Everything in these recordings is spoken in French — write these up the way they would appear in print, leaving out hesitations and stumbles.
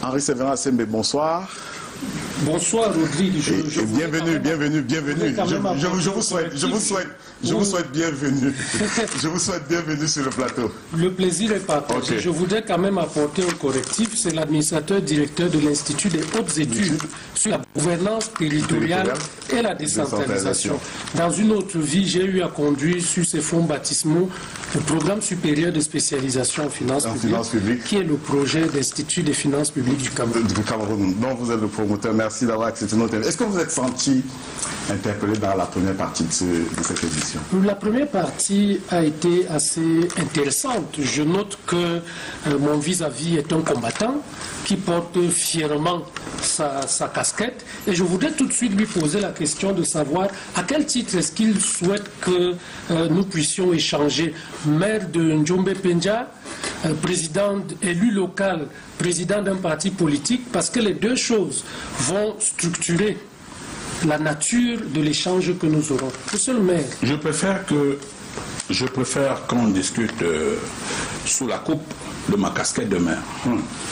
Henri Séverin Assembe, bonsoir. Bonsoir Rodrigue. Bienvenue. Je vous souhaite bienvenue. Je vous souhaite bienvenue sur le plateau. Le plaisir est partagé. Okay. Je voudrais quand même apporter un correctif. C'est l'administrateur directeur de l'Institut des hautes études sur la gouvernance territoriale et la décentralisation. Dans une autre vie, j'ai eu à conduire sur ces fonds baptismaux le programme supérieur de spécialisation en finances publiques, qui est le projet d'Institut des finances publiques du Cameroun. Donc vous êtes le promoteur. Merci d'avoir accepté notre invitation. Est-ce que vous êtes senti interpellé dans la première partie de cette édition? La première partie a été assez intéressante. Je note que mon vis-à-vis est un combattant qui porte fièrement sa casquette. Et je voudrais tout de suite lui poser la question de savoir à quel titre est-ce qu'il souhaite que nous puissions échanger. Maire de Njombe Penja, président élu local, président d'un parti politique, parce que les deux choses vont structurer la nature de l'échange que nous aurons. Monsieur le maire. Je préfère qu'on discute sous la coupe de ma casquette de maire.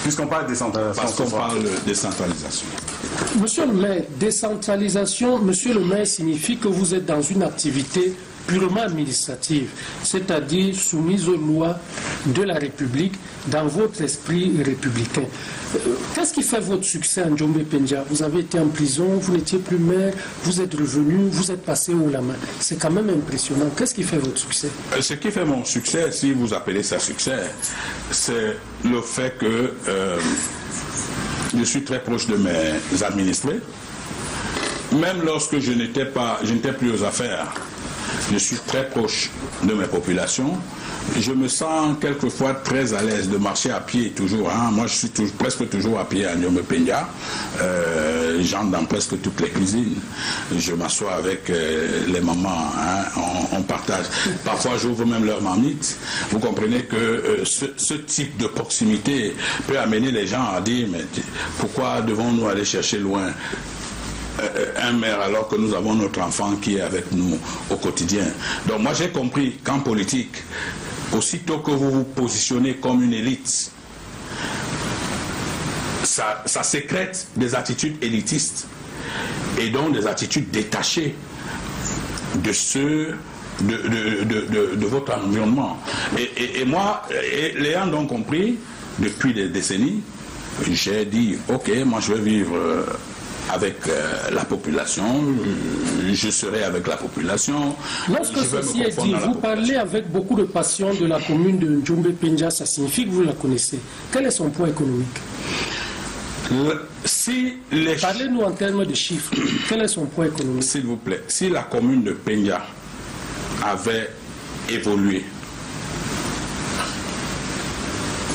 Puisqu'on parle de décentralisation. Parce qu'on parle de décentralisation. Monsieur le maire, décentralisation, monsieur le maire, signifie que vous êtes dans une activité purement administrative, c'est-à-dire soumise aux lois de la République dans votre esprit républicain. Qu'est-ce qui fait votre succès en Njombe Penja? Vous avez été en prison, vous n'étiez plus maire, vous êtes revenu, vous êtes passé haut la main. C'est quand même impressionnant. Qu'est-ce qui fait votre succès? Ce qui fait mon succès, si vous appelez ça succès, c'est le fait que je suis très proche de mes administrés. Même lorsque je n'étais plus aux affaires, je suis très proche de mes populations. Je me sens quelquefois très à l'aise de marcher à pied toujours. Moi, je suis presque toujours à pied à Njombe Penja. J'entre dans presque toutes les cuisines. Je m'assois avec les mamans. On partage. Parfois, j'ouvre même leur marmite. Vous comprenez que ce type de proximité peut amener les gens à dire mais pourquoi devons-nous aller chercher loin un maire alors que nous avons notre enfant qui est avec nous au quotidien. Donc moi j'ai compris qu'en politique, aussitôt que vous vous positionnez comme une élite, ça sécrète des attitudes élitistes et donc des attitudes détachées de votre environnement. Et moi, l'ayant donc compris depuis des décennies, j'ai dit ok, moi je vais vivre avec la population, je serai avec la population. Lorsque ceci est dit, vous parlez avec beaucoup de passion de la commune de Njombe Penja, ça signifie que vous la connaissez. Quel est son poids économique? Parlez-nous en termes de chiffres. Quel est son poids économique? S'il vous plaît, si la commune de Penja avait évolué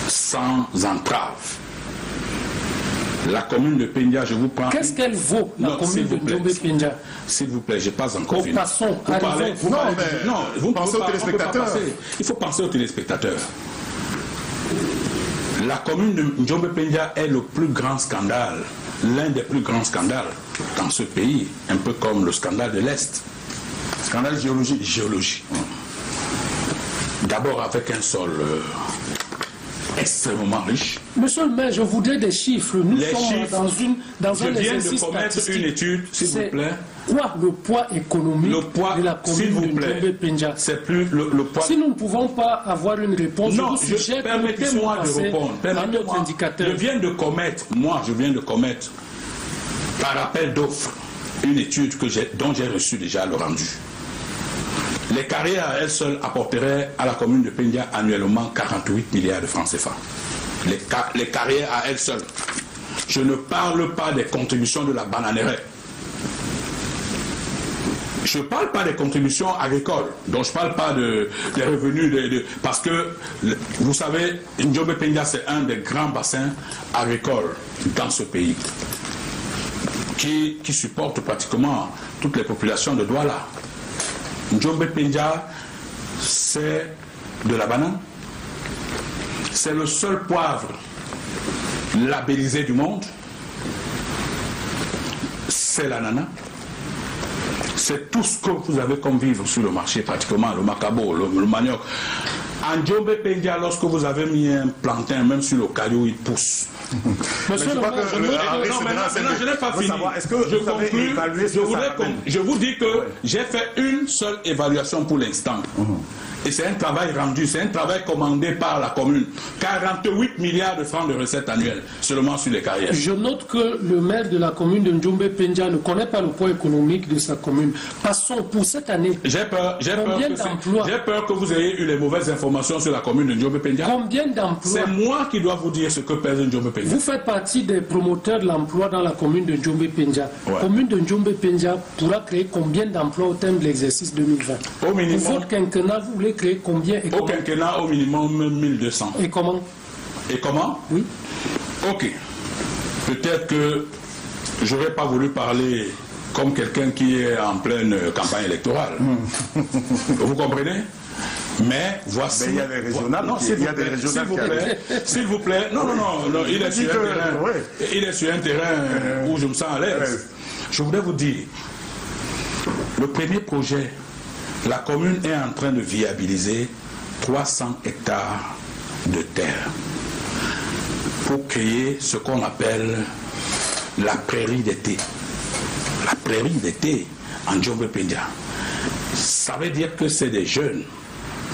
sans entrave, la commune de Penja, je vous prends... Qu'est-ce qu'elle vaut, la commune de Njombe Penja? S'il vous plaît, je n'ai pas encore fini. Passons, vous pensez aux téléspectateurs. Il faut penser aux téléspectateurs. La commune de Njombe Penja est le plus grand scandale, l'un des plus grands scandales dans ce pays, un peu comme le scandale de l'Est. Scandale géologique. Géologie. D'abord avec un sol extrêmement riche. Monsieur le maire, je voudrais des chiffres. Nous sommes dans un exercice de commettre une étude, s'il vous plaît. Quoi le poids économique de la commune de Njombe Penja? C'est plus le poids. Si nous ne pouvons pas avoir une réponse, non, permettez-moi de répondre. Je viens de commettre, par appel d'offres, une étude dont j'ai reçu déjà le rendu. Les carrières à elles seules apporteraient à la commune de Penja annuellement 48 milliards de francs CFA. Les carrières à elles seules. Je ne parle pas des contributions de la bananeraie. Je ne parle pas des contributions agricoles, donc je ne parle pas des revenus, parce que, vous savez, Njombe Penja, c'est un des grands bassins agricoles dans ce pays, qui supporte pratiquement toutes les populations de Douala. Njombe Penja, c'est de la banane. C'est le seul poivre labellisé du monde. C'est l'ananas. C'est tout ce que vous avez comme vivre sur le marché, pratiquement, le macabo, le manioc. En Djombe Pendia, lorsque vous avez mis un plantain, même sur le caillou, il pousse. Monsieur le maire, Je n'ai pas fini. Je vous dis que j'ai fait une seule évaluation pour l'instant. Et c'est un travail rendu, c'est un travail commandé par la commune. 48 milliards de francs de recettes annuelles, seulement sur les carrières. Je note que le maire de la commune de Djombe Pendia ne connaît pas le poids économique de sa commune. Passons pour cette année. J'ai peur que vous ayez eu les mauvaises informations sur la commune de Djombe Pendia. Combien d'emplois? C'est moi qui dois vous dire ce que pèse Djombe Pendia. Vous faites partie des promoteurs de l'emploi dans la commune de Djombe Pendia. Ouais. La commune de Djombe Pendia pourra créer combien d'emplois au terme de l'exercice 2020? Au minimum. Pour votre quinquennat, vous voulez créer combien et Au comment? quinquennat, au minimum 1200. Et comment? Et comment? Oui. Ok. Peut-être que j'aurais pas voulu parler comme quelqu'un qui est en pleine campagne électorale. Vous comprenez? Mais voici. Mais il y a des régionales. Non, s'il vous plaît. Non, il est sur un terrain où je me sens à l'aise. Je voudrais vous dire, le premier projet, la commune est en train de viabiliser 300 hectares de terre pour créer ce qu'on appelle la prairie d'été. La prairie d'été en Djombe Pendia. Ça veut dire que c'est des jeunes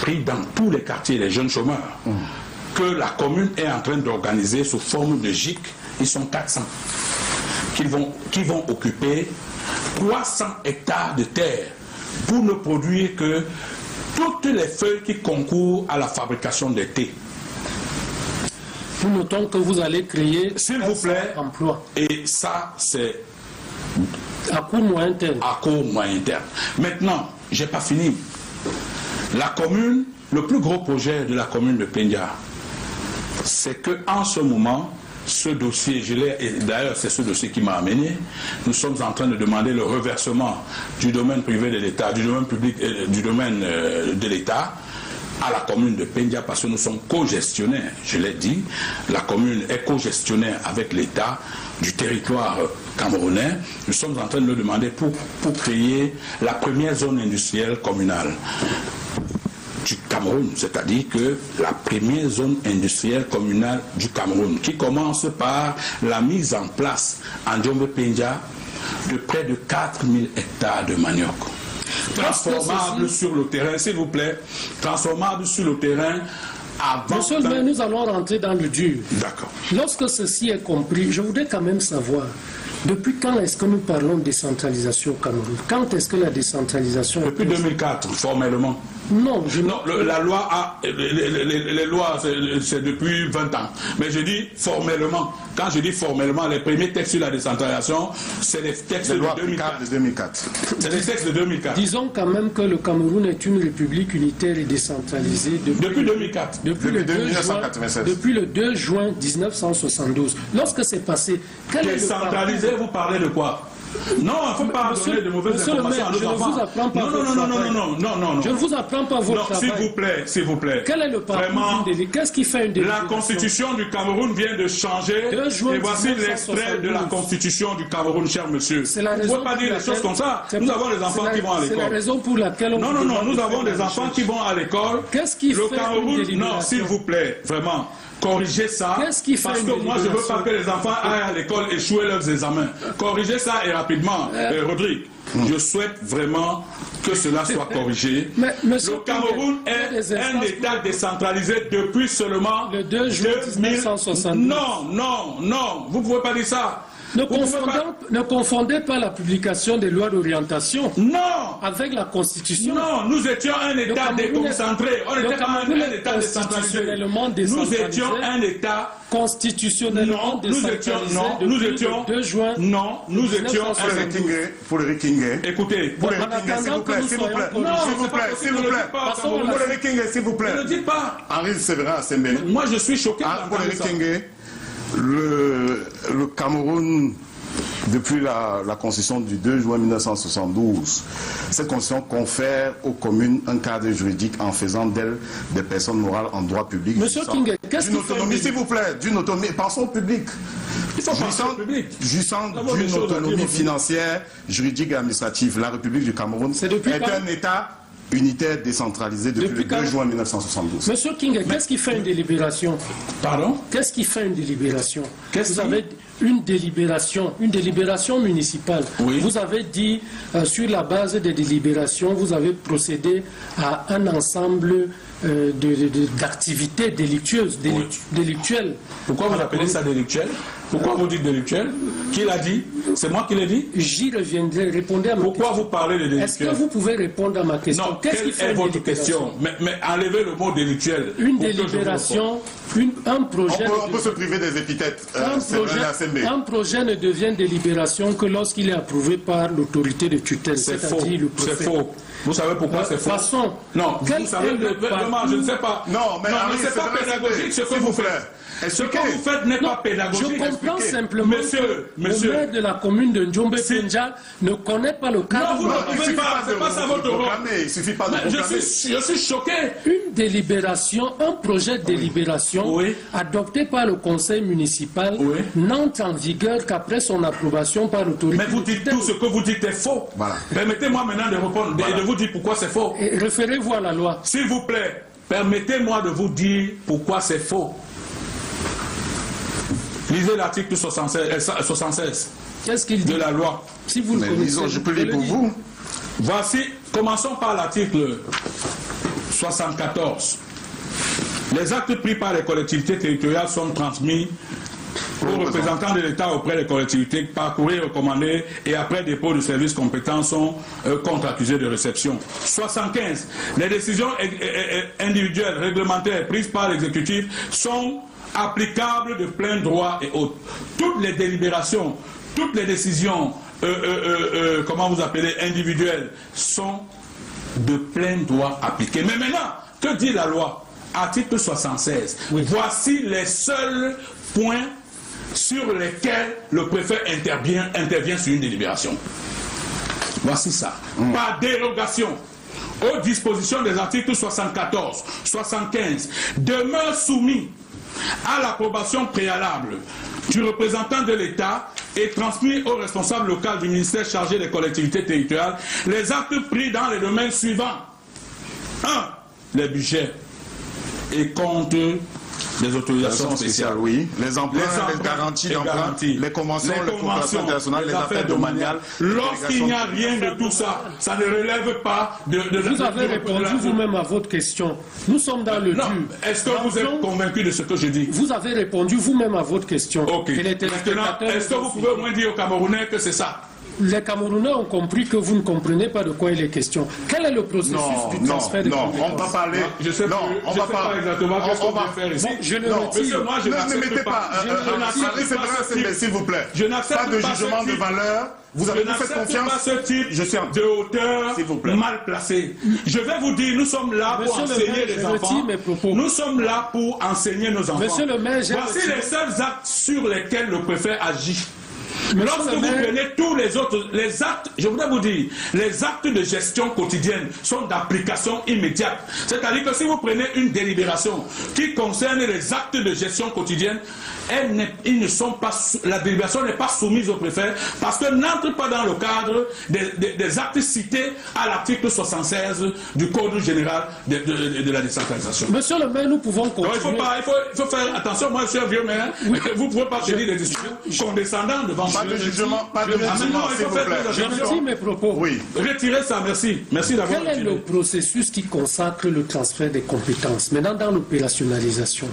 pris dans tous les quartiers, les jeunes chômeurs, que la commune est en train d'organiser sous forme de GIC. Ils sont 400 qui vont occuper 300 hectares de terre pour ne produire que toutes les feuilles qui concourent à la fabrication des thés. Nous notons que vous allez créer, s'il vous plaît, emplois. Et ça, c'est à court moyen terme. À court moyen terme. Maintenant, j'ai pas fini. La commune, le plus gros projet de la commune de Pendia, c'est qu'en ce moment, ce dossier, et d'ailleurs c'est ce dossier qui m'a amené, nous sommes en train de demander le reversement du domaine privé de l'État, du domaine public, du domaine de l'État à la commune de Pendia parce que nous sommes co-gestionnaires, je l'ai dit, la commune est co-gestionnaire avec l'État du territoire camerounais. Nous sommes en train de le demander pour créer la première zone industrielle communale du Cameroun, c'est-à-dire que la première zone industrielle communale du Cameroun, qui commence par la mise en place en Djombe Pendia de près de 4000 hectares de manioc. Transformable sur le terrain, s'il vous plaît, transformable sur le terrain avant... Monsieur le maire, nous allons rentrer dans le dur. D'accord. Lorsque ceci est compris, je voudrais quand même savoir, depuis quand est-ce que nous parlons de décentralisation au Cameroun? Quand est-ce que la décentralisation... Depuis 2004, formellement. Non, la loi a... Les lois, c'est depuis 20 ans. Mais je dis formellement. Quand je dis formellement, les premiers textes sur la décentralisation, c'est les textes de 2004. C'est les textes de 2004. Disons quand même que le Cameroun est une république unitaire et décentralisée depuis 2004. Depuis le 2 juin 1972. Lorsque c'est passé... Décentralisé, vous parlez de quoi? Non, il ne faut pas donner de mauvaises informations à nos enfants. Je ne vous apprends pas votre travail. Non, s'il vous plaît. Quel est le parcours d'une délégation? Qu'est-ce qui fait une délégation? La constitution du Cameroun vient de changer. Et voici l'extrait de la constitution du Cameroun, cher monsieur. Vous ne pouvez pas dire des choses comme ça. Nous avons des enfants qui vont à l'école. C'est la raison pour laquelle on... Non, nous avons des enfants qui vont à l'école. Qu'est-ce qui fait une délégation? Non, s'il vous plaît, vraiment. Corrigez ça, parce que moi je ne veux pas que les enfants aillent à l'école échouer leurs examens. Corrigez ça et rapidement, Rodrigue. Je souhaite vraiment que cela soit corrigé. Le Cameroun est un État décentralisé depuis seulement le 2 juin 1972. Non, vous ne pouvez pas dire ça. Ne confondez pas la publication des lois d'orientation avec la Constitution. Non, nous étions un État déconcentré. On n'était pas un État décentralisé. Nous étions un État constitutionnellement décentralisé. Nous étions 2 juin. Non, nous étions pour le Rikingue. Écoutez, pour le Rikingue, s'il vous plaît. Non, s'il vous plaît. Ne le dites pas. Henri Séverin Assemblée. Moi, je suis choqué. Pour le Rikingue. Le Cameroun, depuis la constitution du 2 juin 1972, cette constitution confère aux communes un cadre juridique en faisant d'elles des personnes morales en droit public. Monsieur King, qu'est-ce d'une autonomie, s'il vous plaît, d'une autonomie, pensons au public. Jouissant d'une autonomie financière, juridique et administrative. La République du Cameroun est un État unitaire décentralisée depuis le 2 juin 1972. Monsieur King, qu'est-ce qui fait une délibération? Pardon? Qu'est-ce qui fait une délibération? Qu'est-ce Vous avez une délibération municipale. Oui. Vous avez dit, sur la base des délibérations, vous avez procédé à un ensemble d'activités délictueuses, délictuelles. Pourquoi vous appelez ça délictuel? Pourquoi vous dites délictuel? Qui l'a dit? C'est moi qui l'ai dit? J'y reviendrai. Répondez à ma Pourquoi question. vous parlez de délictuel? Est-ce que vous pouvez répondre à ma question? Non, Qu'est-ce qui quelle fait est une votre délibération? question? Mais enlevez le mot délictuel. Une pour que je vous délibération, un projet... On peut se priver des épithètes. Un projet ne devient délibération que lorsqu'il est approuvé par l'autorité de tutelle, C'est faux. c'est-à-dire le préfet. C'est faux. Vous savez pourquoi c'est faux? Façon. Non, Quel vous savez, est le vraiment, je ne sais pas. Non, mais Henri, c'est pas c'est pédagogique ce que s'il vous vous plaît. faites. Ce Expliquez. que vous faites n'est Non, pas pédagogique. je comprends Expliquez. simplement Monsieur, le maire de la commune de Ndjombe-Penja ne connaît pas le cadre. Non, vous Non, ne il pouvez suffit pas, pas c'est pas ça votre de rôle. proclamer. Il suffit pas de Je proclamer. suis choqué. Une délibération, un projet de délibération Oui. adopté par le conseil municipal Oui. n'entre en vigueur qu'après son approbation par l'autorité. Mais vous dites tout ce que vous dites est faux. Voilà. Permettez-moi maintenant de répondre et de vous dire pourquoi c'est faux. Et référez-vous à la loi. S'il vous plaît, permettez-moi de vous dire pourquoi c'est faux. Lisez l'article 76 Qu'est-ce qu'il dit? de la loi. Si vous le Mais connaissez, disons, je peux vous lire pour le vous. Voici, commençons par l'article 74. Les actes pris par les collectivités territoriales sont transmis aux représentants de l'État auprès des collectivités par courrier recommandé et après dépôt du service compétent sont contre-accusés de réception. 75. Les décisions individuelles réglementaires prises par l'exécutif sont applicables de plein droit et autres. Toutes les délibérations, toutes les décisions, comment vous appelez, individuelles, sont de plein droit appliquées. Mais maintenant, que dit la loi? Article 76. Oui. Voici les seuls points sur lesquels le préfet intervient sur une délibération. Voici ça. Par dérogation aux dispositions des articles 74, 75, demeure soumis à l'approbation préalable du représentant de l'État et transmis au responsable local du ministère chargé des collectivités territoriales les actes pris dans les domaines suivants. 1. Les budgets et comptes des autorisations spéciales. Oui. Les emprunts, les garanties d'emprunt, les conventions, les coopérations internationales, les affaires domaniales. Lorsqu'il n'y a rien de tout ça, ça ne relève pas de Vous avez répondu vous-même à votre question. Nous sommes dans le dur. Est-ce que vous êtes convaincu de ce que je dis? Vous avez répondu vous-même à votre question. Ok. Et les Maintenant, téléspectateurs est-ce que vous pouvez au moins dire aux Camerounais que c'est ça? Les Camerounais ont compris que vous ne comprenez pas de quoi il est question. Quel est le processus du transfert de compétences? On va parler. Je sais on sais pas exactement qu'est-ce qu'on va faire ici. Je le Non, retire. Monsieur, moi, je Ne n'accepte mettez pas. S'il vous plaît. Je n'accepte pas de pas ce jugement de type. valeur. Vous Je avez fait n'accepte pas confiance. ce type Je suis de hauteur S'il vous plaît. mal placé. Je vais vous dire, nous sommes là pour Monsieur le enseigner maire, les je enfants. retire mes propos. Nous sommes là pour enseigner nos enfants. Monsieur le maire, j'ai Voici retiré- les seuls actes sur lesquels le préfet agit. Monsieur Lorsque le vous maire- prenez tous les autres, les actes, je voudrais vous dire, les actes de gestion quotidienne sont d'application immédiate. C'est-à-dire que si vous prenez une délibération qui concerne les actes de gestion quotidienne, ils ne sont pas, la délibération n'est pas soumise au préfet parce que n'entre pas dans le cadre des actes cités à l'article 76 du Code général de la décentralisation. Monsieur le maire, nous pouvons Donc, continuer. il faut faire attention, moi je suis un vieux maire, vous ne pouvez pas tenir des discours condescendants devant Pas de jugement, pas de Ah, mais jugement, non, il s'il faut vous faire plaît. très Je attention. retire mes propos. Oui. Retirez ça, merci. Merci d'avoir Quel est le retiré. processus qui consacre le transfert des compétences? Maintenant, dans l'opérationnalisation.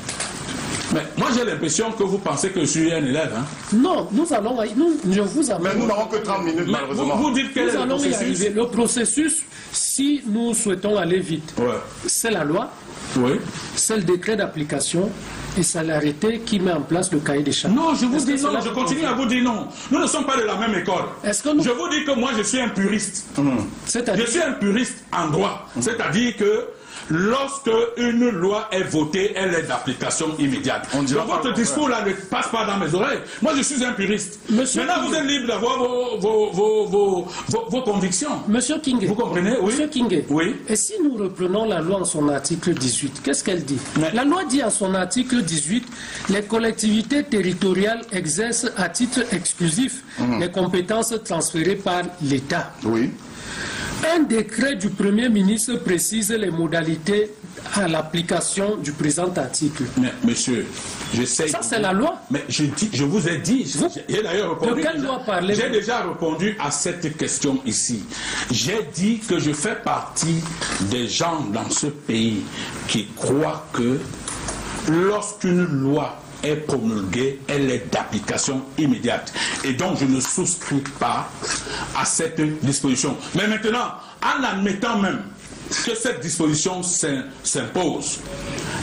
Mais moi j'ai l'impression que vous pensez que je suis un élève. Hein. Non, je vous amène. Mais nous n'avons que 30 minutes, Mais malheureusement. vous dites quel est Nous le allons y processus? arriver. Le processus, si nous souhaitons aller vite, Ouais. c'est la loi, Oui. c'est le décret d'application et c'est l'arrêté qui met en place le cahier des charges. Non, je vous Est-ce que dis non, cela je vous continue convient? à vous dire non. Nous ne sommes pas de la même école. Est-ce que nous- Je vous dis que moi je suis un puriste. Je C'est-à-dire, suis un puriste en droit. C'est-à-dire que lorsque une loi est votée, elle est d'application immédiate. On dira Donc, pas votre le discours là ne passe pas dans mes oreilles. Moi je suis un puriste. Monsieur Maintenant King. vous êtes libre d'avoir vos convictions. Monsieur King, Vous comprenez? Oui. Monsieur King, Oui. et si nous reprenons la loi en son article 18, qu'est-ce qu'elle dit? Mais- La loi dit en son article 18, les collectivités territoriales exercent à titre exclusif les compétences transférées par l'État. Oui. Un décret du Premier ministre précise les modalités à l'application du présent article. Mais monsieur, j'essaie... Ça, c'est la loi. Mais je vous ai dit, j'ai d'ailleurs répondu... De quelle loi parlez-vous? J'ai déjà répondu à cette question ici. J'ai dit que je fais partie des gens dans ce pays qui croient que lorsqu'une loi est promulguée, elle est d'application immédiate. Et donc, je ne souscris pas à cette disposition. Mais maintenant, en admettant même que cette disposition s'impose,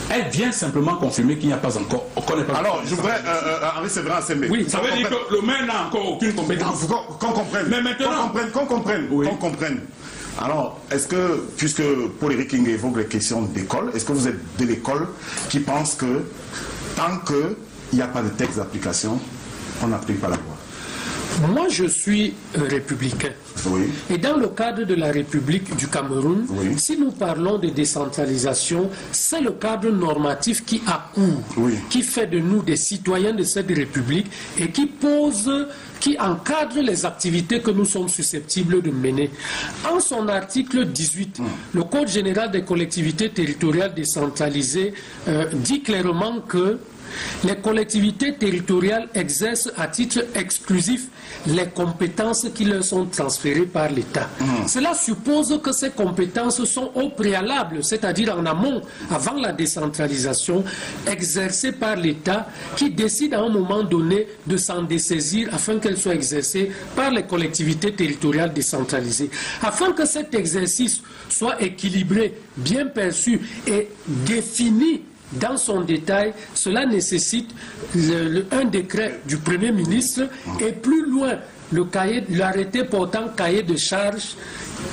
elle vient simplement confirmer qu'il n'y a pas encore... Alors, je voudrais, Henri Séverin Assemblée. Oui, ça veut dire que le maire n'a encore aucune compétence. Il faut qu'on comprenne. Mais maintenant... Qu'on comprenne. Alors, est-ce que, puisque Paul-Éric King évoque les questions d'école, est-ce que vous êtes de l'école qui pense que tant qu'il n'y a pas de texte d'application, on n'applique pas la loi? Moi, je suis républicain. Oui. Et dans le cadre de la République du Cameroun, oui, si nous parlons de décentralisation, c'est le cadre normatif qui accourt, oui, qui fait de nous des citoyens de cette République et qui encadre les activités que nous sommes susceptibles de mener. En son article 18, le Code général des collectivités territoriales décentralisées dit clairement que les collectivités territoriales exercent à titre exclusif les compétences qui leur sont transférées par l'État. Cela suppose que ces compétences sont au préalable, c'est-à-dire en amont, avant la décentralisation, exercées par l'État qui décide à un moment donné de s'en dessaisir afin qu'elles soient exercées par les collectivités territoriales décentralisées. Afin que cet exercice soit équilibré, bien perçu et défini dans son détail, cela nécessite un décret du Premier ministre et plus loin l'arrêté portant cahier de charges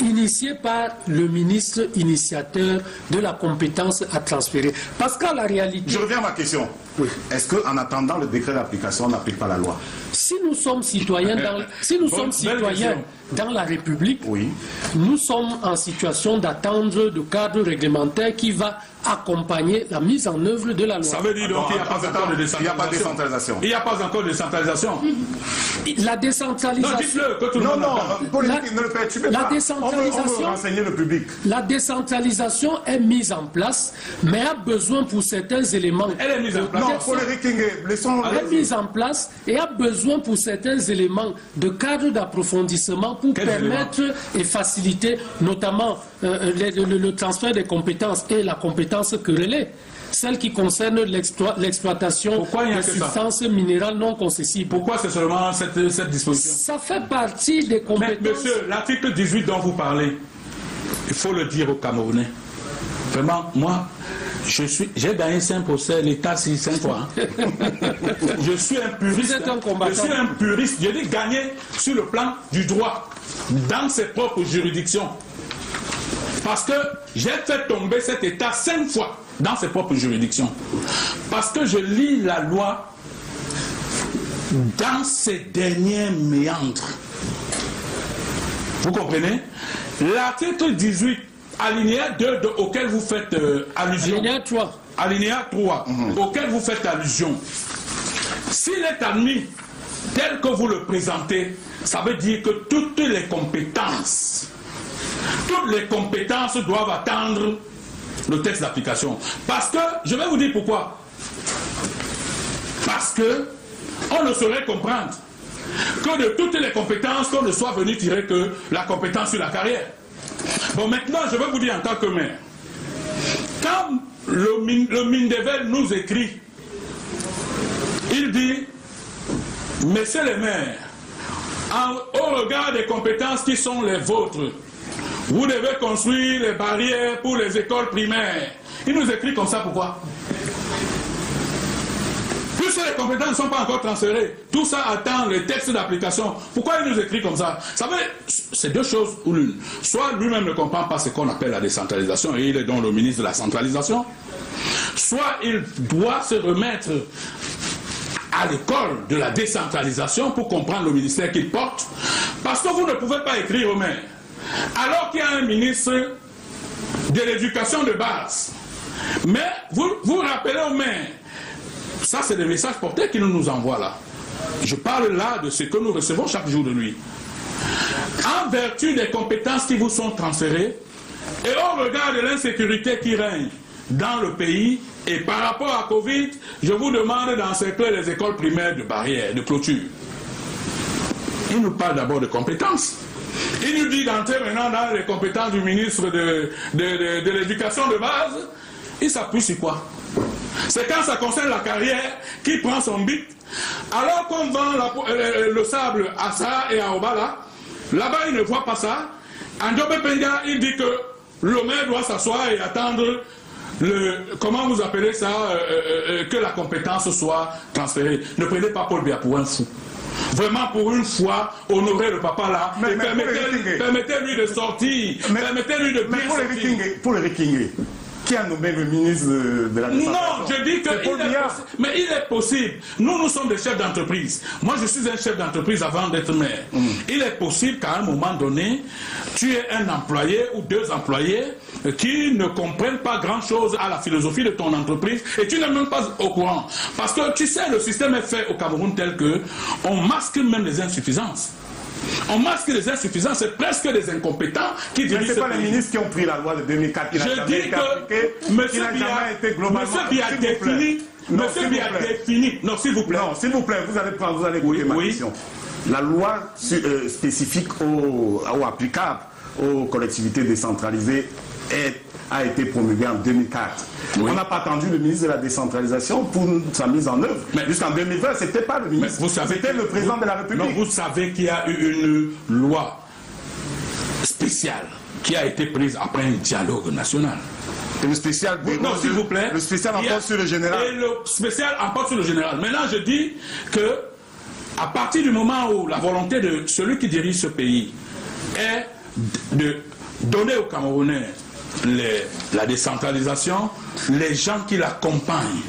initié par le ministre initiateur de la compétence à transférer. Parce qu'à la réalité... Je reviens à ma question. Oui. Est-ce qu'en attendant le décret d'application, on n'applique pas la loi? Si nous sommes citoyens dans la République, oui, nous sommes en situation d'attendre le cadre réglementaire qui va accompagner la mise en œuvre de la loi. Ça veut dire donc qu'il n'y a pas encore de décentralisation. Il n'y a pas encore de décentralisation. La décentralisation... Non, dites-le, que tout le monde ne le perturbez pas. On veut renseigner le public. La décentralisation est mise en place, mais a besoin pour certains éléments... Elle est mise en place. Elle est mise en place et a besoin pour certains éléments de cadre d'approfondissement pour permettre et faciliter notamment le transfert des compétences et la compétence querellée, celle qui concerne l'exploitation des substances minérales non concessibles. Pourquoi c'est seulement cette disposition? Ça fait partie des compétences... Mais monsieur, l'article 18 dont vous parlez, il faut le dire aux Camerounais. Vraiment, moi, j'ai gagné 5 procès, l'État 5 fois. Je suis un puriste. Vous êtes un combattant. Je suis un puriste. Je dis gagner sur le plan du droit, dans ses propres juridictions. Parce que j'ai fait tomber cet État 5 fois dans ses propres juridictions. Parce que je lis la loi dans ses derniers méandres. Vous comprenez? L'article 18, alinéa 2 auquel vous faites allusion. Alinéa 3. Alinéa 3, auquel vous faites allusion. S'il est admis tel que vous le présentez, ça veut dire que toutes les compétences doivent attendre le texte d'application. Parce que, je vais vous dire pourquoi. Parce que on ne saurait comprendre que de toutes les compétences, qu'on ne soit venu tirer que la compétence sur la carrière. Bon, maintenant, je vais vous dire en tant que maire, quand le Mindevel nous écrit, il dit, messieurs les maires, au regard des compétences qui sont les vôtres, vous devez construire les barrières pour les écoles primaires. Il nous écrit comme ça, pourquoi? Puisque les compétences ne sont pas encore transférées, tout ça attend les textes d'application. Pourquoi il nous écrit comme ça? Ça veut, c'est deux choses ou l'une. Soit lui-même ne comprend pas ce qu'on appelle la décentralisation et il est donc le ministre de la centralisation. Soit il doit se remettre à l'école de la décentralisation pour comprendre le ministère qu'il porte. Parce que vous ne pouvez pas écrire au maire. Alors qu'il y a un ministre de l'éducation de base. Mais vous rappelez au maire. Ça, c'est des messages portés qu'il nous envoie là. Je parle là de ce que nous recevons chaque jour de lui. en vertu des compétences qui vous sont transférées et au regard de l'insécurité qui règne dans le pays, et par rapport à Covid, je vous demande d'encercler les écoles primaires de barrières, de clôture. Il nous parle d'abord de compétences. Il nous dit d'entrer maintenant dans les compétences du ministre de l'éducation de base. Il s'appuie sur quoi? C'est quand ça concerne la carrière qu'il prend son bic. Alors qu'on vend le sable à Sarah et à Obala, là-bas il ne voit pas ça. Andjobé Penga, il dit que le maire doit s'asseoir et attendre comment vous appelez ça, que la compétence soit transférée. Ne prenez pas Paul Biya pour un fou. Vraiment, pour une fois, honorez le papa là, et permettez-lui de sortir, permettez-lui de bien sortir. Pour le Rikingue, qui a nommé le ministre de la décentralisation? Non, je dis que mais il est possible. Nous sommes des chefs d'entreprise. Moi, je suis un chef d'entreprise avant d'être maire. Il est possible qu'à un moment donné, tu aies un employé ou deux employés qui ne comprennent pas grand-chose à la philosophie de ton entreprise et tu n'es même pas au courant. Parce que tu sais, le système est fait au Cameroun tel que on masque même les insuffisances. On masque les insuffisances, c'est presque des incompétents qui dirigent. Mais ce n'est pas les ministres qui ont pris la loi de 2004 qui n'a jamais été appliquée, qui n'a jamais été globalement... Monsieur Biya défini... Non, s'il vous plaît. Non, s'il vous plaît, vous allez écouter ma question. La loi spécifique ou applicable aux collectivités décentralisées a été promulguée en 2004. Oui. On n'a pas attendu le ministre de la décentralisation pour sa mise en œuvre. Jusqu'en 2020, ce n'était pas le ministre, c'était le président de la République. Non, vous savez qu'il y a eu une loi spéciale qui a été prise après un dialogue national. Et le spécial, non, s'il vous plaît. Le spécial emporte sur le général. Et le spécial emporte sur le général. Maintenant, je dis que à partir du moment où la volonté de celui qui dirige ce pays est de donner aux Camerounais la décentralisation, les gens qui l'accompagnent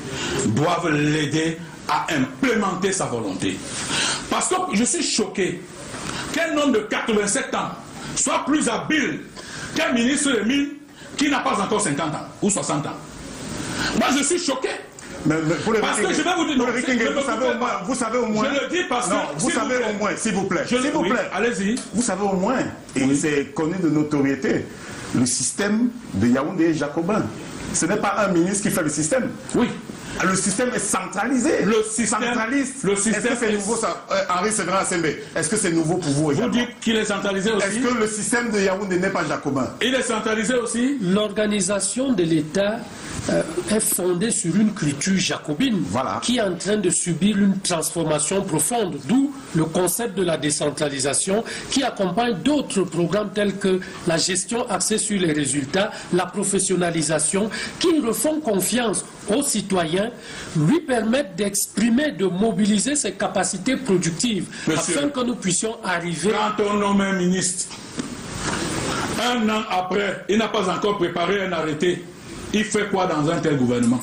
doivent l'aider à implémenter sa volonté. Parce que je suis choqué qu'un homme de 87 ans soit plus habile qu'un ministre des Mines qui n'a pas encore 50 ans ou 60 ans. Moi je suis choqué. Parce que je vais vous dire, vous savez au moins. Je le dis parce que. Vous savez au moins, s'il vous plaît. S'il vous plaît, allez-y. Vous savez au moins, et c'est connu de notoriété, le système de Yaoundé est jacobin. Ce n'est pas un ministre qui fait le système. Oui. Le système est centralisé. Le système centraliste. Le système. Est-ce que c'est nouveau, ça, Henri Séverin Assembe? Est-ce que c'est nouveau pour vous également? Vous dites qu'il est centralisé aussi? Est-ce que le système de Yaoundé n'est pas jacobin? Il est centralisé aussi? L'organisation de l'État est fondée sur une culture jacobine qui est en train de subir une transformation profonde, d'où le concept de la décentralisation qui accompagne d'autres programmes tels que la gestion axée sur les résultats, la professionnalisation, qui refont confiance aux citoyens, lui permettent d'exprimer, de mobiliser ses capacités productives afin que nous puissions arriver... Quand on nomme un ministre, un an après, il n'a pas encore préparé un arrêté. Il fait quoi dans un tel gouvernement?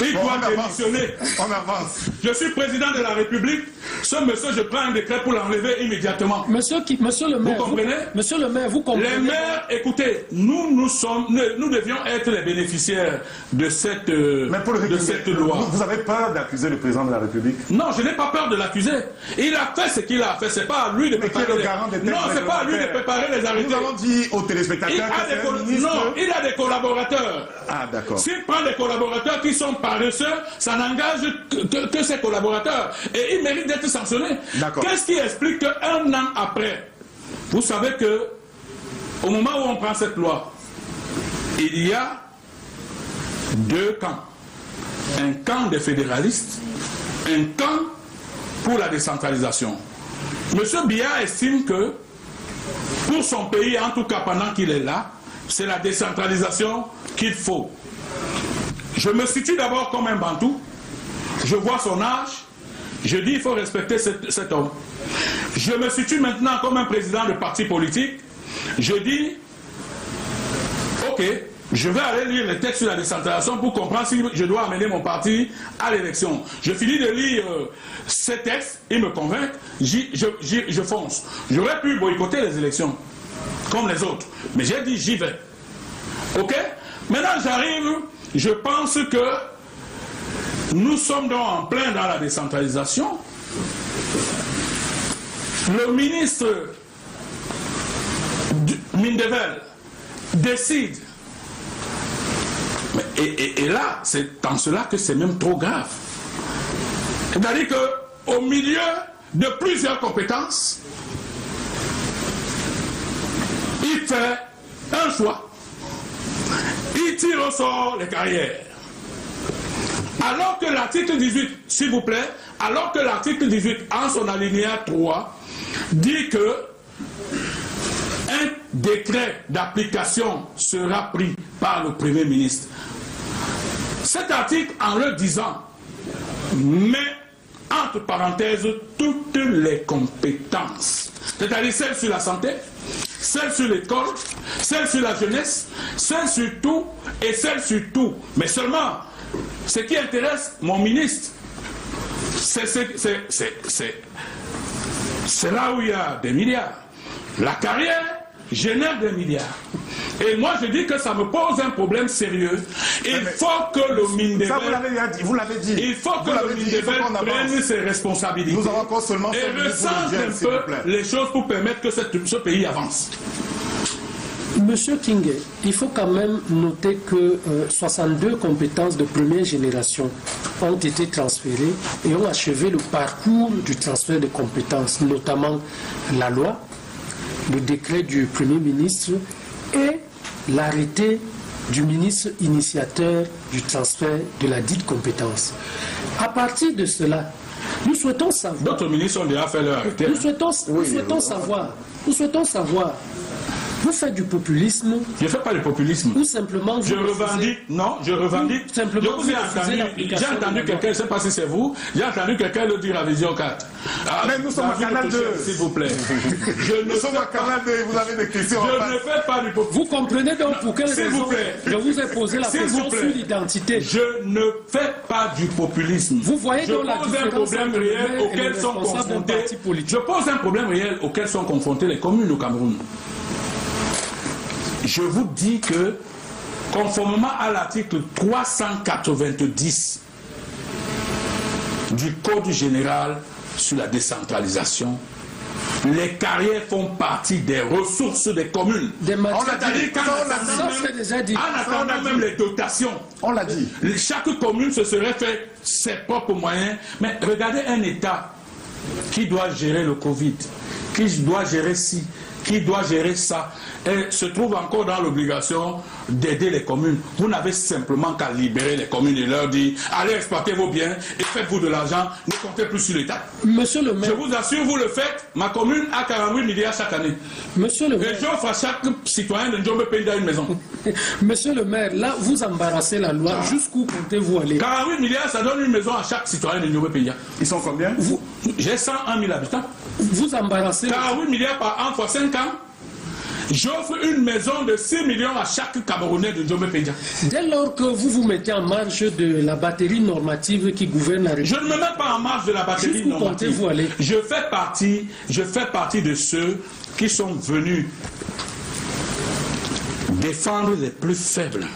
Il doit démissionner. On avance. Je suis président de la République. Ce monsieur, je prends un décret pour l'enlever immédiatement. Monsieur le maire, vous comprenez? Monsieur le maire, vous comprenez? Les maires, écoutez, nous devions être les bénéficiaires de cette loi. Vous avez peur d'accuser le président de la République? Non, je n'ai pas peur de l'accuser. Il a fait ce qu'il a fait. C'est pas à lui de préparer. Non, c'est pas à lui de préparer les arrêtés. Nous avons dit aux téléspectateurs il a des collaborateurs. Ah, d'accord. S'il prend des collaborateurs qui sont paresseux, ça n'engage que ses collaborateurs. Et il mérite d'être sanctionné. Qu'est-ce qui explique qu'un an après, vous savez que au moment où on prend cette loi, il y a deux camps. Un camp des fédéralistes, un camp pour la décentralisation. Monsieur Biya estime que pour son pays, en tout cas pendant qu'il est là, c'est la décentralisation qu'il faut. Je me situe d'abord comme un Bantou, je vois son âge, je dis il faut respecter cet homme. Je me situe maintenant comme un président de parti politique, je dis ok, je vais aller lire les textes sur la décentralisation pour comprendre si je dois amener mon parti à l'élection. Je finis de lire ces textes, ils me convainquent, je fonce. J'aurais pu boycotter les élections, comme les autres, mais j'ai dit j'y vais. Ok? Maintenant j'arrive... Je pense que nous sommes donc en plein dans la décentralisation. Le ministre Mindevel décide, et là, c'est en cela que c'est même trop grave. C'est-à-dire qu'au milieu de plusieurs compétences, il fait un choix. Il tire au sort les carrières. Alors que l'article 18, s'il vous plaît, alors que l'article 18, en son alinéa 3, dit que un décret d'application sera pris par le Premier ministre. Cet article, en le disant, met entre parenthèses toutes les compétences, c'est-à-dire celles sur la santé, celles sur l'école, celles sur la jeunesse, celles sur tout et celles sur tout. Mais seulement, ce qui intéresse mon ministre, c'est là où il y a des milliards. La carrière génère des milliards. Et moi, je dis que ça me pose un problème sérieux. Il faut que le Mindevel... Ça, vous l'avez dit. Il faut que le Mindevel prenne ses responsabilités. Nous avons encore seulement et recense un peu les choses pour permettre que ce pays avance. Monsieur King, il faut quand même noter que 62 compétences de première génération ont été transférées et ont achevé le parcours du transfert de compétences, notamment la loi, le décret du Premier ministre et l'arrêté du ministre initiateur du transfert de la dite compétence. À partir de cela, nous souhaitons savoir... D'autres ministres ont déjà fait leur arrêté. Nous souhaitons savoir... Vous faites du populisme. Je ne fais pas du populisme. Ou simplement... Je revendique. Non, je revendique. Simplement, je vous ai entendu. J'ai entendu quelqu'un, je ne sais pas si c'est vous, j'ai entendu quelqu'un le dire à Vision 4. Mais nous sommes à Canal 2. S'il vous plaît. Nous sommes à Canal 2 et vous avez des questions. Je ne fais pas du populisme. Vous comprenez donc pour quelle raison vous plaît. Je vous ai posé la question sur l'identité. Je ne fais pas du populisme. Vous voyez donc la différence. Je pose un problème réel auquel sont confrontés. Je pose un problème réel auquel sont confrontés les communes au Cameroun. Je vous dis que, conformément à l'article 390 du Code général sur la décentralisation, les carrières font partie des ressources des communes. On l'a dit. En attendant même les dotations. On l'a dit. Chaque commune se serait fait ses propres moyens. Mais regardez un État qui doit gérer le Covid, qui doit gérer ci, qui doit gérer ça, et se trouve encore dans l'obligation d'aider les communes. Vous n'avez simplement qu'à libérer les communes et leur dire allez exploiter vos biens et faites-vous de l'argent, ne comptez plus sur l'État. Monsieur le maire, je vous assure, vous le faites, ma commune a 48 milliards chaque année. Monsieur le maire, et j'offre à chaque citoyen de Ndjombe Pendia une maison. Monsieur le maire, là vous embarrassez la loi, jusqu'où comptez-vous aller? 48 milliards, ça donne une maison à chaque citoyen de Ndjombe Pendia. Ils sont combien? J'ai 101 000 habitants. Vous embarrassez... 48 milliards par an fois 5 ans. J'offre une maison de 6 millions à chaque Camerounais de Ndjombe Pendia. Dès lors que vous vous mettez en marge de la batterie normative qui gouverne la région... Je ne me mets pas en marge de la batterie normative. Comptez-vous aller? Je fais partie de ceux qui sont venus défendre les plus faibles.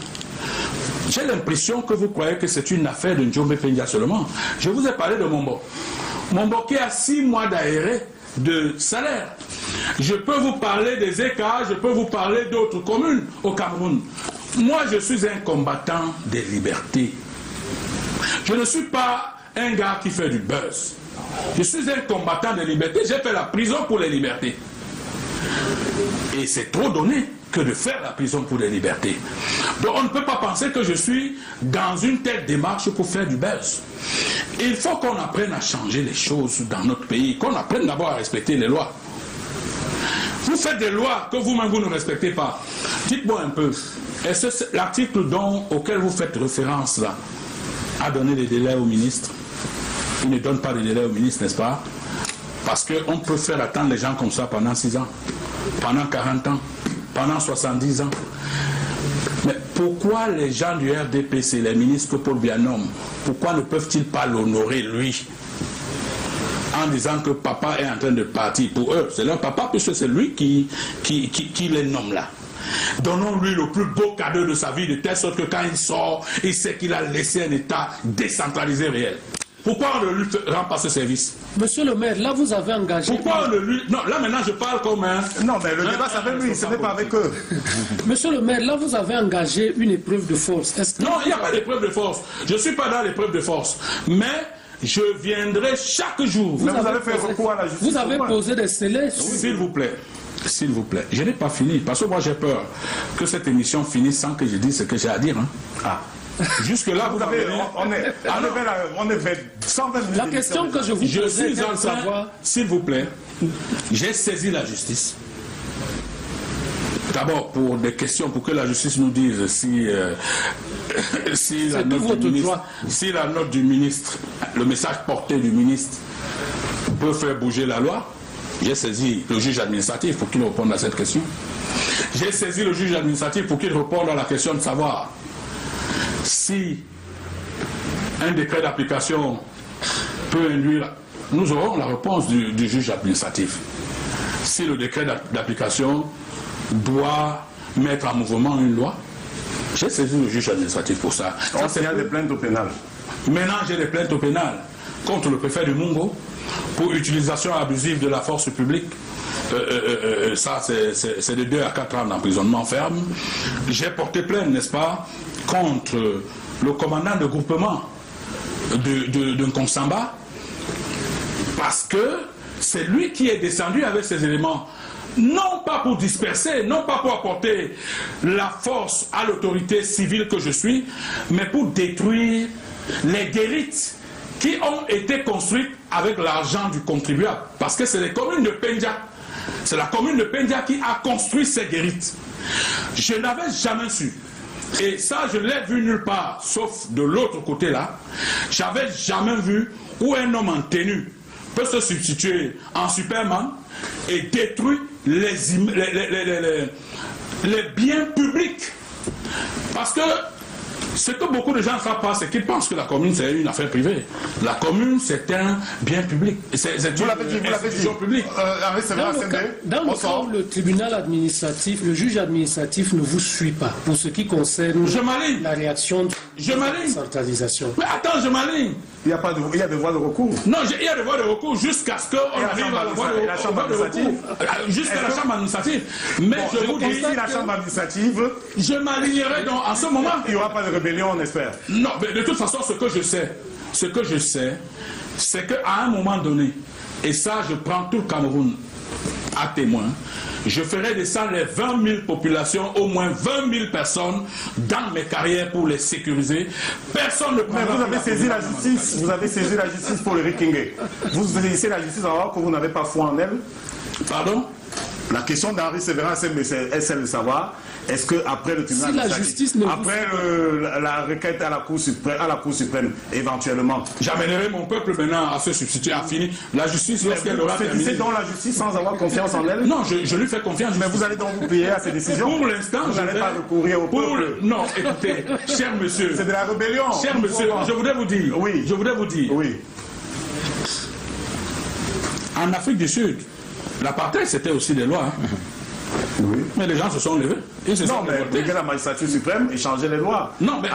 J'ai l'impression que vous croyez que c'est une affaire de Ndjombe Pendia seulement. Je vous ai parlé de Mombo. Mombo qui a 6 mois d'arrêt de salaire. Je peux vous parler des écarts, je peux vous parler d'autres communes au Cameroun. Moi, je suis un combattant des libertés. Je ne suis pas un gars qui fait du buzz. Je suis un combattant des libertés. J'ai fait la prison pour les libertés. Et c'est trop donné que de faire la prison pour les libertés. Donc on ne peut pas penser que je suis dans une telle démarche pour faire du buzz. Il faut qu'on apprenne à changer les choses dans notre pays, qu'on apprenne d'abord à respecter les lois. Vous faites des lois que vous-même vous ne respectez pas. Dites-moi un peu, est-ce que l'article auquel vous faites référence là a donné des délais au ministre? Il ne donne pas de délais au ministre, n'est-ce pas? Parce qu'on peut faire attendre les gens comme ça pendant 6 ans, pendant 40 ans, pendant 70 ans. Mais pourquoi les gens du RDPC, les ministres Paul Bianom, pourquoi ne peuvent-ils pas l'honorer lui, en disant que papa est en train de partir? Pour eux, c'est leur papa, puisque c'est lui qui les nomme là. Donnons-lui le plus beau cadeau de sa vie, de telle sorte que quand il sort, il sait qu'il a laissé un État décentralisé réel. Pourquoi on ne lui rend pas ce service? Monsieur le maire, là vous avez engagé... Pourquoi on ne lui... Non, là maintenant je parle comme un... Non, mais le débat c'est avec lui, ce n'est pas avec eux. Monsieur le maire, là vous avez engagé une épreuve de force. Non, il n'y a pas d'épreuve de force. Je ne suis pas dans l'épreuve de force. Mais je viendrai chaque jour. Mais vous avez fait recours à la justice. Vous avez posé des scellés. S'il vous plaît. S'il vous plaît. Je n'ai pas fini. Parce que moi j'ai peur que cette émission finisse sans que je dise ce que j'ai à dire. Hein. Ah. Jusque-là, vous avez... On est vers 120 minutes. La question que je vous Je posais suis en de train, savoir... s'il vous plaît, j'ai saisi la justice. D'abord, pour des questions, pour que la justice nous dise si, la note du ministre, le message porté du ministre peut faire bouger la loi. J'ai saisi le juge administratif pour qu'il réponde à cette question. J'ai saisi le juge administratif pour qu'il réponde à la question de savoir si un décret d'application peut induire... Nous aurons la réponse du juge administratif. Si le décret d'application doit mettre en mouvement une loi, j'ai saisi le juge administratif pour ça. Il y a des plaintes au pénal. Maintenant, j'ai des plaintes au pénal contre le préfet du Mungo pour utilisation abusive de la force publique. Ça, c'est de 2 à 4 ans d'emprisonnement ferme. J'ai porté plainte, n'est-ce pas, contre le commandant de groupement de Nkonsamba, parce que c'est lui qui est descendu avec ces éléments, non pas pour disperser, non pas pour apporter la force à l'autorité civile que je suis, mais pour détruire les guérites qui ont été construites avec l'argent du contribuable. Parce que c'est les communes de Pendia. C'est la commune de Pendia qui a construit ces guérites. Je n'avais jamais su. Et ça, je l'ai vu nulle part, sauf de l'autre côté là. J'avais jamais vu où un homme en tenue peut se substituer en Superman et détruire les biens publics. Parce que ce que beaucoup de gens ne savent pas, c'est qu'ils pensent que la commune c'est une affaire privée. La commune c'est un bien public. C'est une institution publique. Dans le cas où le tribunal administratif, le juge administratif ne vous suit pas pour ce qui concerne la réaction de la centralisation. Mais attends, je m'aligne. Il y a des voies de recours. Non, il y a des voies de recours jusqu'à ce qu'on arrive à la voie de recours. Jusqu'à la chambre administrative. Mais je vous dis... la chambre administrative... Je m'alignerai donc en ce moment... Il n'y aura pas de rébellion, on espère. Non, mais de toute façon, ce que je sais, c'est qu'à un moment donné, et ça, je prends tout le Cameroun à témoin, je ferai descendre les 20 000 populations, au moins 20 000 personnes dans mes carrières pour les sécuriser. Personne ne prendra... Mais vous avez saisi la justice, vous avez saisi la justice pour le Rikingé. Vous saisissez la justice alors que vous n'avez pas foi en elle. Pardon? La question d'Henri Sévérin, c'est celle de savoir, est-ce qu'après le tribunal après la requête à la Cour suprême, éventuellement... J'amènerai mon peuple maintenant à se substituer, à finir. La justice, lorsqu'elle aura terminé... C'est dans la justice sans avoir confiance en elle? Non, je lui fais confiance. Mais vous allez donc vous plier à ces décisions? Pour l'instant, vous n'allez pas recourir au peuple? Non, écoutez, cher monsieur... C'est de la rébellion. Cher monsieur, je voudrais vous dire... Oui. Je voudrais vous dire... Oui. En Afrique du Sud, l'apartheid, c'était aussi des lois. Hein. Oui. Mais les gens se sont levés. Non, mais briguez la magistrature suprême et changez les lois. Non, mais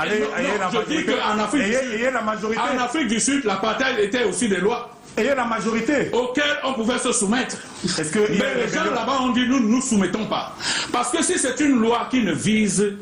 je dis qu'en Afrique du Sud, l'apartheid était aussi des lois. Ayez la majorité. Auxquelles on pouvait se soumettre. Mais les gens là-bas ont dit, nous ne nous soumettons pas. Parce que si c'est une loi qui ne vise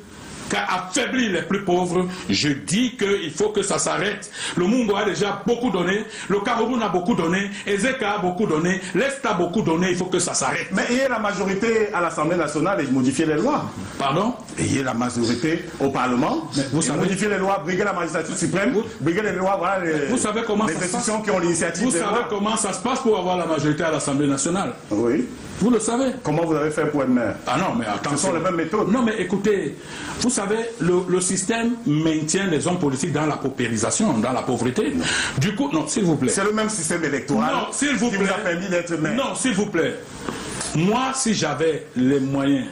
qu'à affaiblir les plus pauvres, je dis qu'il faut que ça s'arrête. Le Mungo a déjà beaucoup donné, le Cameroun a beaucoup donné, Ezeka a beaucoup donné, l'Est a beaucoup donné, il faut que ça s'arrête. Mais ayez la majorité à l'Assemblée nationale et modifiez les lois. Pardon? Ayez la majorité au Parlement, vous savez, modifiez les lois, briguez la magistrature suprême, briguez les lois, voilà vous savez comment les institutions qui ont l'initiative. Vous savez comment ça se passe pour avoir la majorité à l'Assemblée nationale? Oui. Vous le savez. Comment vous avez fait pour être maire? Ah non, mais attention. Ce sont les mêmes méthodes. Non, mais écoutez, vous savez, le système maintient les hommes politiques dans la paupérisation, dans la pauvreté. Non. Du coup, non, s'il vous plaît. C'est le même système électoral qui vous a permis d'être maire. Non, s'il vous plaît. Moi, si j'avais les moyens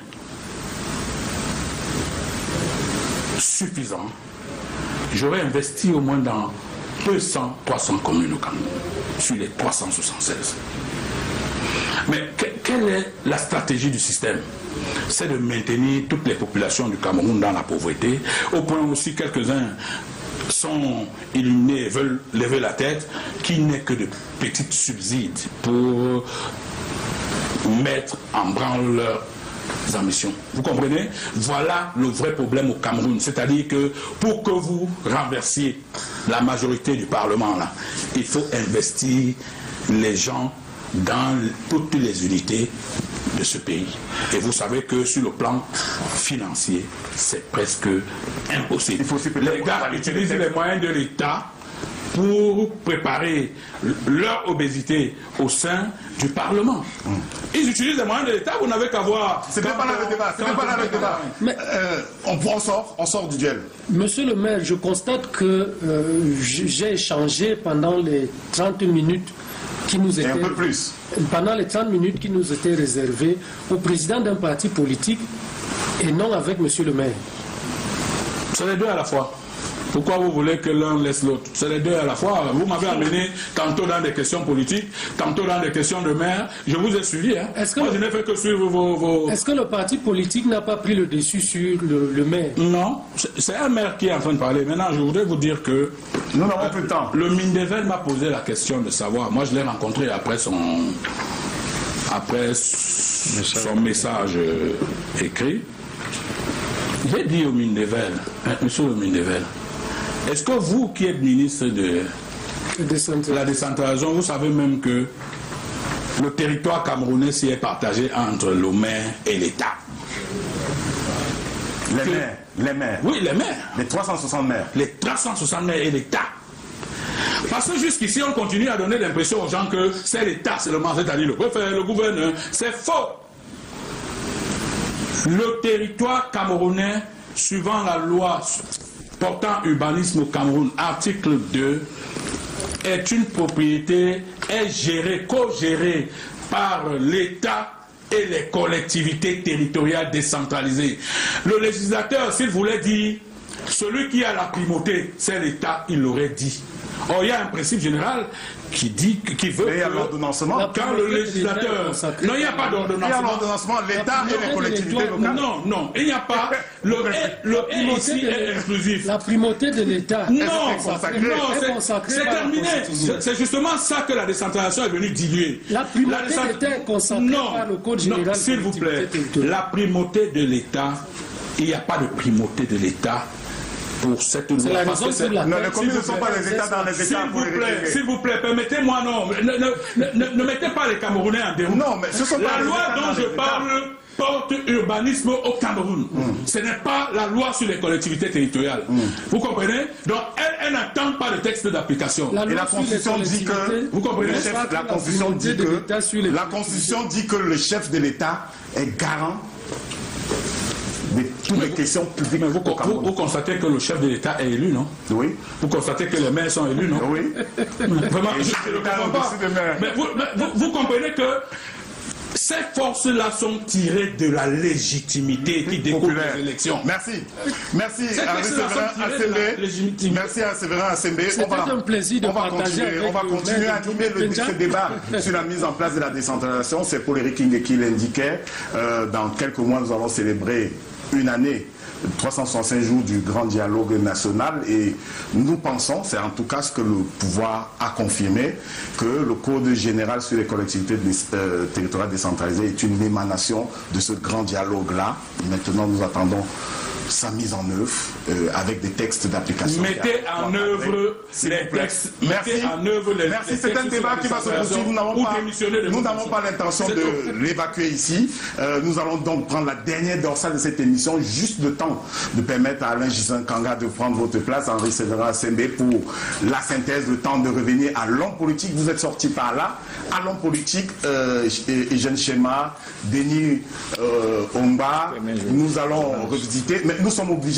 suffisants, j'aurais investi au moins dans 200, 300 communes au Cameroun, sur les 376. Mais quelle est la stratégie du système? C'est de maintenir toutes les populations du Cameroun dans la pauvreté, au point aussi quelques-uns sont illuminés et veulent lever la tête, qui n'est que de petits subsides pour mettre en branle leurs ambitions. Vous comprenez? Voilà le vrai problème au Cameroun. C'est-à-dire que pour que vous renversiez la majorité du Parlement, là, il faut investir les gens dans toutes les unités de ce pays. Et vous savez que sur le plan financier, c'est presque impossible. Les gars utilisent les moyens de l'État pour préparer leur obésité au sein du Parlement. Ils utilisent les moyens de l'État, vous n'avez qu'à voir... C'est pas là le débat, c'est pas là le débat. Mais on sort du duel. Monsieur le maire, je constate que j'ai échangé pendant les 30 minutes qui nous étaient... Et un peu plus. Pendant les 30 minutes qui nous étaient réservées au président d'un parti politique et non avec monsieur le maire. C'est les deux à la fois. Pourquoi vous voulez que l'un laisse l'autre? C'est les deux à la fois. Vous m'avez amené tantôt dans des questions politiques, tantôt dans des questions de maire. Je vous ai suivi. Hein. Moi, je n'ai fait que suivre vos... Est-ce que le parti politique n'a pas pris le dessus sur le maire? Non. C'est un maire qui est en train de parler. Maintenant, je voudrais vous dire que... Nous n'avons plus de temps. Le Mindevel m'a posé la question de savoir. Moi, je l'ai rencontré après son message écrit. J'ai dit au Mindevel, monsieur le Mindevel, est-ce que vous qui êtes ministre de la décentralisation, vous savez même que le territoire camerounais s'y est partagé entre le maire et l'État? Les maires. Oui, les maires. Les 360 maires. Les 360 maires et l'État. Parce que jusqu'ici, on continue à donner l'impression aux gens que c'est l'État seulement, c'est-à-dire le préfet, le gouverneur. C'est faux. Le territoire camerounais, suivant la loi portant urbanisme au Cameroun, article 2, est une propriété, est gérée, co-gérée par l'État et les collectivités territoriales décentralisées. Le législateur, s'il voulait dire, celui qui a la primauté, c'est l'État, il l'aurait dit. Or, il y a un principe général qui dit, qui veut que l'ordonnancement, quand le législateur... Non, il n'y a pas d'ordonnancement. Il y a l'ordonnancement, l'État et les collectivités locales. Non, non, il n'y a pas... Le et ici est inclusif. La primauté de l'État. Non, c'est terminé. C'est justement ça que la décentralisation est venue diluer. La primauté de l'État est consacrée par le Code général. Non, s'il vous plaît, la primauté de l'État, il n'y a pas de primauté de l'État pour cette loi. C'est la raison pour laquelle... Non, les communes ne sont pas les États dans les États. S'il vous plaît, permettez-moi, non. Ne mettez pas les Camerounais en déroute. Non, mais ce sont pas la loi dont je parle porte urbanisme au Cameroun. Ce n'est pas la loi sur les collectivités territoriales. Vous comprenez? Donc, elle n'attend pas le texte d'application. Et la Constitution dit que... Vous comprenez? La Constitution dit que le chef de l'État est garant de toutes les questions publiques. Mais vous constatez que le chef de l'État est élu, non? Oui. Vous constatez que les maires sont élus, non? Oui. Vraiment, je ne le comprends pas. Mais vous comprenez que ces forces-là sont tirées de la légitimité qui découle des élections. Merci. Merci à Séverin Assembé. Merci à Séverin Assembé. C'était un plaisir de partager avec on va continuer à animer ce débat sur la mise en place de la décentralisation. C'est Paul Eric King qui l'indiquait. Dans quelques mois, nous allons célébrer une année, 365 jours du grand dialogue national, et nous pensons, c'est en tout cas ce que le pouvoir a confirmé, que le Code général sur les collectivités territoriales décentralisées est une émanation de ce grand dialogue-là. Maintenant, nous attendons sa mise en œuvre avec des textes d'application. Mettez en œuvre les textes. Merci. Merci. C'est un débat qui va se poursuivre. Nous n'avons pas l'intention de l'évacuer ici. Nous allons donc prendre la dernière dorsale de cette émission, juste le temps de permettre à Alain Gissin Kanga de prendre votre place, Henri Séverin Assembé, pour la synthèse, le temps de revenir à l'homme politique. Vous êtes sortis par là. À l'homme politique, Eugène Schéma, Denis Omba, nous allons revisiter. Mais nous sommes obligés